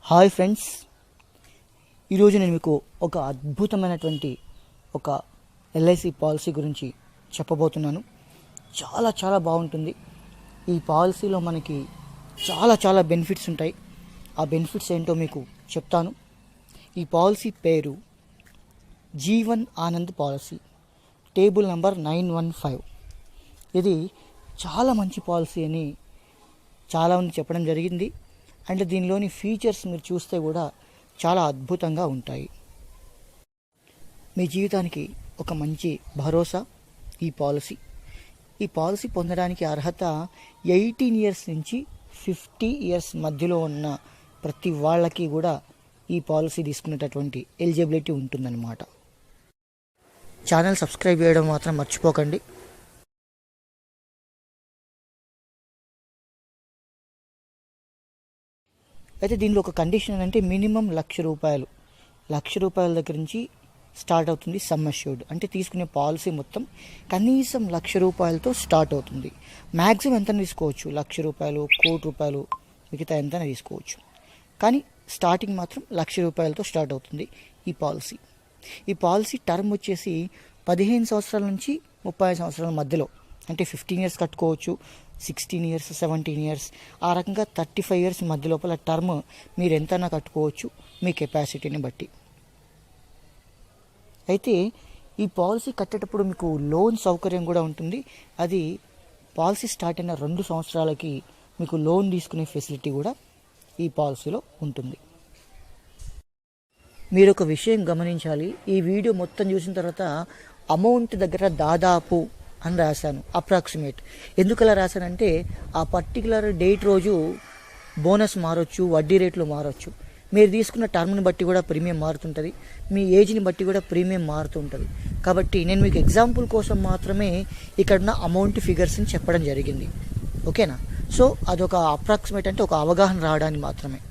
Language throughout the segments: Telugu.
హాయ్ ఫ్రెండ్స్, ఈరోజు నేను మీకు ఒక అద్భుతమైనటువంటి ఒక ఎల్ఐసి పాలసీ గురించి చెప్పబోతున్నాను. చాలా చాలా బాగుంటుంది. ఈ పాలసీలో మనకి చాలా బెనిఫిట్స్ ఉంటాయి. ఆ బెనిఫిట్స్ ఏంటో మీకు చెప్తాను. ఈ పాలసీ పేరు Jeevan Anand policy, table number 915. ఇది చాలా మంచి పాలసీ అని చాలామంది చెప్పడం జరిగింది. అండ్ దీనిలోని ఫీచర్స్ మీరు చూస్తే కూడా చాలా అద్భుతంగా ఉంటాయి. మీ జీవితానికి ఒక మంచి భరోసా ఈ పాలసీ పొందడానికి అర్హత 18 ఇయర్స్ నుంచి 50 ఇయర్స్ మధ్యలో ఉన్న ప్రతి వాళ్ళకి కూడా ఈ పాలసీ తీసుకునేటటువంటి ఎలిజిబిలిటీ ఉంటుందన్నమాట. ఛానల్ సబ్స్క్రైబ్ చేయడం మాత్రం మర్చిపోకండి. అయితే దీనిలో ఒక కండిషన్ అంటే మినిమం ₹1,00,000 దగ్గర నుంచి స్టార్ట్ అవుతుంది సమ్ అష్యూర్డ్. అంటే తీసుకునే పాలసీ మొత్తం కనీసం ₹1,00,000తో స్టార్ట్ అవుతుంది. మ్యాక్సిమం ఎంత తీసుకోవచ్చు, ₹1,00,000, ₹1,00,00,000, మిగతా ఎంత తీసుకోవచ్చు. కానీ స్టార్టింగ్ మాత్రం ₹1,00,000తో స్టార్ట్ అవుతుంది ఈ పాలసీ టర్మ్ వచ్చేసి 15 సంవత్సరాల నుంచి 30 సంవత్సరాల మధ్యలో. అంటే 15 ఇయర్స్ కట్టుకోవచ్చు, 16 ఇయర్స్, 17 ఇయర్స్, ఆ రకంగా 35 ఇయర్స్ మధ్య లోపల టర్మ్ మీరు ఎంతైనా కట్టుకోవచ్చు మీ కెపాసిటీని బట్టి. అయితే ఈ పాలసీ కట్టేటప్పుడు మీకు లోన్ సౌకర్యం కూడా ఉంటుంది. అది పాలసీ స్టార్ట్ అయిన 2 సంవత్సరాలకి మీకు లోన్ తీసుకునే ఫెసిలిటీ కూడా ఈ పాలసీలో ఉంటుంది. మీరు ఒక విషయం గమనించాలి. ఈ వీడియో మొత్తం చూసిన తర్వాత అమౌంట్ దగ్గర దాదాపు అని రాశాను, అప్రాక్సిమేట్. ఎందుకు అలా రాశానంటే ఆ పర్టికులర్ డేట్ రోజు బోనస్ మారొచ్చు, వడ్డీ రేట్లు మారొచ్చు. మీరు తీసుకున్న టర్మ్ని బట్టి కూడా ప్రీమియం మారుతుంటుంది, మీ ఏజ్ని బట్టి కూడా ప్రీమియం మారుతుంటుంది. కాబట్టి నేను మీకు ఎగ్జాంపుల్ కోసం మాత్రమే ఇక్కడున్న అమౌంట్ ఫిగర్స్ని చెప్పడం జరిగింది. ఓకేనా? సో అదొక అప్రాక్సిమేట్, అంటే ఒక అవగాహన రావడానికి మాత్రమే.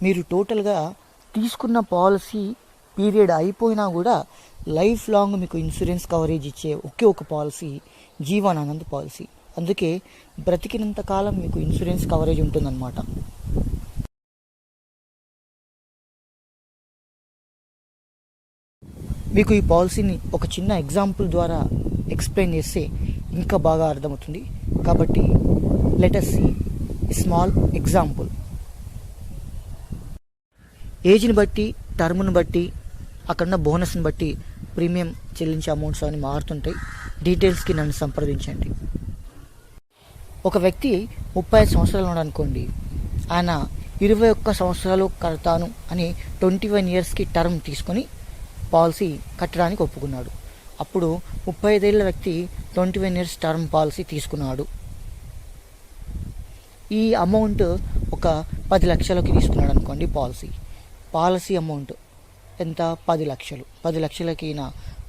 మీరు టోటల్గా తీసుకున్న పాలసీ పీరియడ్ అయిపోయినా కూడా లైఫ్ లాంగ్ మీకు ఇన్సూరెన్స్ కవరేజ్ ఇచ్చే ఒకే ఒక పాలసీ జీవన్ ఆనంద్ పాలసీ. అందుకే బ్రతికినంత కాలం మీకు ఇన్సూరెన్స్ కవరేజ్ ఉంటుందన్నమాట. మీకు ఈ పాలసీని ఒక చిన్న ఎగ్జాంపుల్ ద్వారా ఎక్స్ప్లెయిన్ చేస్తే ఇంకా బాగా అర్థమవుతుంది. కాబట్టి let us see a small example. ఏజ్ని బట్టి, టర్మ్ను బట్టి, అక్కడున్న బోనస్ని బట్టి ప్రీమియం చెల్లించే అమౌంట్స్ అన్ని మారుతుంటాయి. డీటెయిల్స్కి నన్ను సంప్రదించండి. ఒక వ్యక్తి 35 సంవత్సరాలు ఉన్నాడనుకోండి, ఆయన 21 సంవత్సరాలు కడతాను అని 21 ఇయర్స్కి టర్మ్ తీసుకొని పాలసీ కట్టడానికి ఒప్పుకున్నాడు. అప్పుడు 35 ఏళ్ళ వ్యక్తి 21 ఇయర్స్ టర్మ్ పాలసీ తీసుకున్నాడు. ఈ అమౌంట్ ఒక 10 లక్షలకి తీసుకున్నాడు అనుకోండి. పాలసీ అమౌంట్ ఎంత? 10 లక్షలు. 10 లక్షలకి నా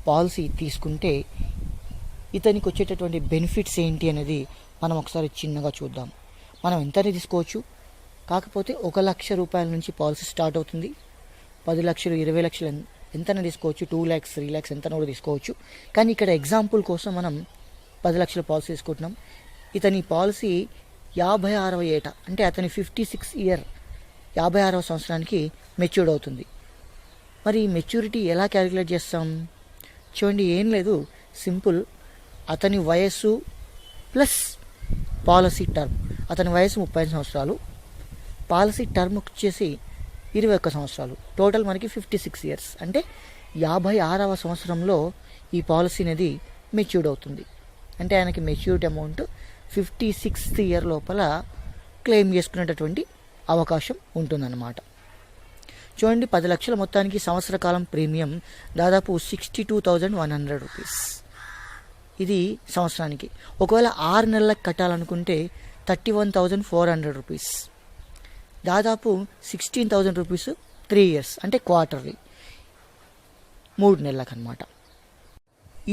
పాలసీ తీసుకుంటే ఇతనికి వచ్చేటటువంటి బెనిఫిట్స్ ఏంటి అనేది మనం ఒకసారి చిన్నగా చూద్దాం. మనం ఎంతనే తీసుకోవచ్చు, కాకపోతే ₹1,00,000 నుంచి పాలసీ స్టార్ట్ అవుతుంది. 10 లక్షలు, 20 లక్షలు ఎంతనే తీసుకోవచ్చు, 2 lakhs, 3 lakhs ఎంతనో కూడా తీసుకోవచ్చు. కానీ ఇక్కడ ఎగ్జాంపుల్ కోసం మనం 10 లక్షల పాలసీ తీసుకుంటున్నాం. ఇతని పాలసీ 56వ ఏట, అంటే అతని 56 ఇయర్, 56వ సంవత్సరానికి మెచ్యూర్డ్ అవుతుంది. మరి మెచ్యూరిటీ ఎలా క్యాలిక్యులేట్ చేస్తాం? చూడండి, ఏం లేదు, సింపుల్. అతని వయస్సు ప్లస్ పాలసీ టర్మ్. అతని వయసు 30 సంవత్సరాలు, పాలసీ టర్మ్ వచ్చేసి 21 సంవత్సరాలు. టోటల్ మనకి 56 ఇయర్స్. అంటే 56వ సంవత్సరంలో ఈ పాలసీ అనేది మెచ్యూర్డ్ అవుతుంది. అంటే ఆయనకి మెచ్యూర్డ్ అమౌంట్ 56th ఇయర్ లోపల క్లెయిమ్ చేసుకునేటటువంటి అవకాశం ఉంటుందన్నమాట. చూడండి, 10 లక్షల మొత్తానికి సంవత్సర కాలం ప్రీమియం దాదాపు ₹62,100. ఇది సంవత్సరానికి. ఒకవేళ 6 నెలలకు కట్టాలనుకుంటే ₹31,400. దాదాపు ₹16,000 3 years, అంటే క్వార్టర్లీ, 3 నెలలకు అనమాట.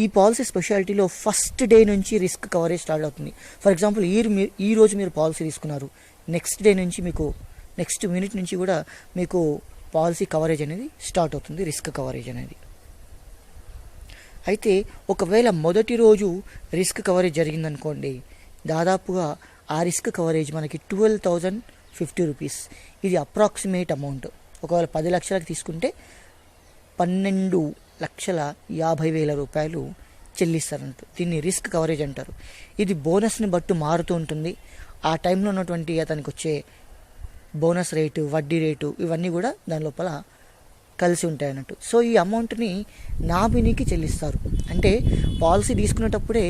ఈ పాలసీ స్పెషాలిటీలో ఫస్ట్ డే నుంచి రిస్క్ కవరేజ్ స్టార్ట్ అవుతుంది. ఫర్ ఎగ్జాంపుల్, ఈ రోజు మీరు పాలసీ తీసుకున్నారు, నెక్స్ట్ డే నుంచి మీకు, నెక్స్ట్ మినిట్ నుంచి కూడా మీకు పాలసీ కవరేజ్ అనేది స్టార్ట్ అవుతుంది, రిస్క్ కవరేజ్ అనేది. అయితే ఒకవేళ మొదటి రోజు రిస్క్ కవరేజ్ జరిగిందనుకోండి, దాదాపుగా ఆ రిస్క్ కవరేజ్ మనకి 12,050 రూపీస్. ఇది అప్రాక్సిమేట్ అమౌంట్. ఒకవేళ 10 లక్షలకు తీసుకుంటే 12,50,000 రూపాయలు చెల్లిస్తారంట. దీన్ని రిస్క్ కవరేజ్ అంటారు. ఇది బోనస్ని బట్టి మారుతూ ఉంటుంది. ఆ టైంలో ఉన్నటువంటి అతనికి వచ్చే బోనస్ రేటు, వడ్డీ రేటు ఇవన్నీ కూడా దాని లోపల కలిసి ఉంటాయి అన్నట్టు. సో ఈ అమౌంట్ని నామినీకి చెల్లిస్తారు. అంటే పాలసీ తీసుకునేటప్పుడే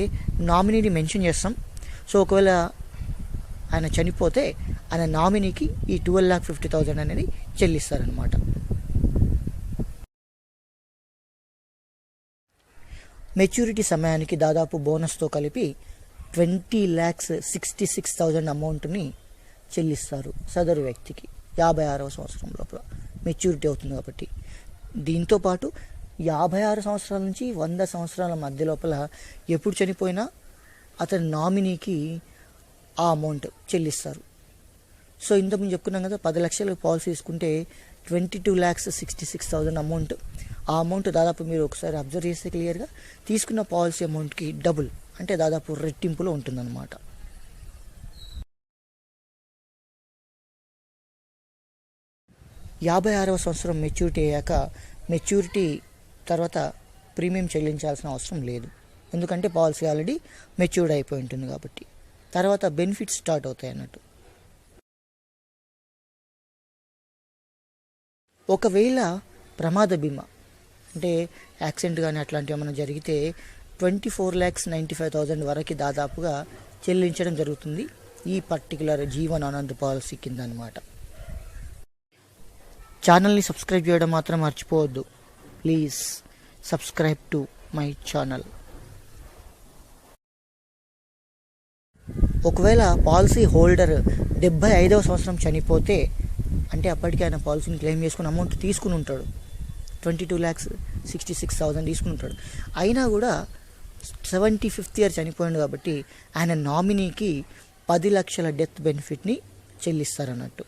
నామినీని మెన్షన్ చేస్తాం. సో ఒకవేళ ఆయన చనిపోతే ఆయన నామినీకి ఈ 12,50,000 అనేది చెల్లిస్తారనమాట. మెచ్యూరిటీ సమయానికి దాదాపు బోనస్తో కలిపి 20,66,000 అమౌంట్ని చెల్లిస్తారు సదరు వ్యక్తికి 56వ సంవత్సరం లోపల మెచ్యూరిటీ అవుతుంది కాబట్టి. దీంతోపాటు 56 సంవత్సరాల నుంచి 100 సంవత్సరాల మధ్య లోపల ఎప్పుడు చనిపోయినా అతని నామినీకి ఆ అమౌంట్ చెల్లిస్తారు. సో ఇంతకుముందు చెప్పుకున్నాం కదా, 10 లక్షలు పాలసీ తీసుకుంటే 22,66,000 అమౌంట్. ఆ అమౌంట్ దాదాపు మీరు ఒకసారి అబ్జర్వ్ చేస్తే క్లియర్గా తీసుకున్న పాలసీ అమౌంట్కి డబుల్, అంటే దాదాపు రెట్టింపులో ఉంటుందన్నమాట. యాభై 56వ సంవత్సరం మెచ్యూరిటీ అయ్యాక మెచ్యూరిటీ తర్వాత ప్రీమియం చెల్లించాల్సిన అవసరం లేదు. ఎందుకంటే పాలసీ ఆల్రెడీ మెచ్యూర్డ్ అయిపోయి ఉంటుంది కాబట్టి. తర్వాత బెనిఫిట్స్ స్టార్ట్ అవుతాయి అన్నట్టు. ఒకవేళ ప్రమాద బీమా అంటే యాక్సిడెంట్ కానీ అట్లాంటివి ఏమైనా జరిగితే 24,95,000 వరకు దాదాపుగా చెల్లించడం జరుగుతుంది ఈ పర్టికులర్ జీవన్ ఆనంద్ పాలసీ కింద అనమాట. ఛానల్ని సబ్స్క్రైబ్ చేయడం మాత్రం మర్చిపోవద్దు. Please subscribe to my channel. ఒకవేళ పాలసీ హోల్డర్ 75వ సంవత్సరం చనిపోతే, అంటే అప్పటికి ఆయన పాలసీని క్లెయిమ్ చేసుకుని అమౌంట్ తీసుకుని ఉంటాడు, 22,66,000 తీసుకుని ఉంటాడు. అయినా కూడా 75th ఇయర్ చనిపోయాడు కాబట్టి ఆయన నామినీకి 10 లక్షల డెత్ బెనిఫిట్ని చెల్లిస్తారన్నట్టు.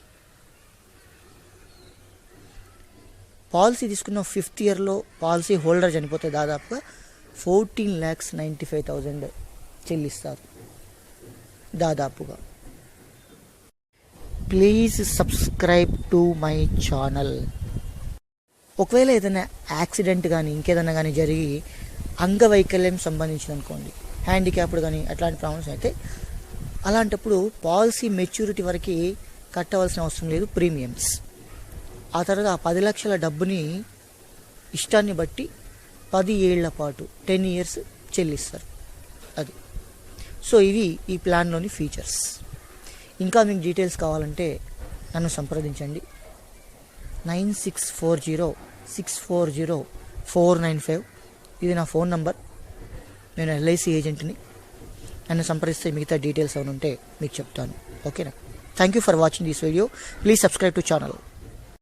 పాలసీ తీసుకున్న 5th ఇయర్లో పాలసీ హోల్డర్ చనిపోతే దాదాపుగా 14,95,000 చెల్లిస్తారు దాదాపుగా. Please subscribe to my channel. ఒకవేళ ఏదైనా యాక్సిడెంట్ కానీ ఇంకేదైనా కానీ జరిగి అంగవైకల్యం సంబంధించిన అనుకోండి, హ్యాండిక్యాప్డ్ కానీ అట్లాంటి ప్రాబ్లమ్స్ అయితే, అలాంటప్పుడు పాలసీ మెచ్యూరిటీ వరకు కట్టవలసిన అవసరం లేదు ప్రీమియమ్స్. ఆ తర్వాత ఆ 10 లక్షల డబ్బుని ఇష్టాన్ని బట్టి 10 ఏళ్ల పాటు 10 ఇయర్స్ చెల్లిస్తారు. అది సో ఇవి ఈ ప్లాన్లోని ఫీచర్స్. ఇంకా మీకు డీటెయిల్స్ కావాలంటే నన్ను సంప్రదించండి. 9640640495 ఇది నా ఫోన్ నంబర్. నేను LIC ఏజెంట్ని. నన్ను సంప్రదిస్తే మిగతా డీటెయిల్స్ ఏమైనా ఉంటే మీకు చెప్తాను. ఓకేనా? Thank you for watching this video. Please subscribe to channel.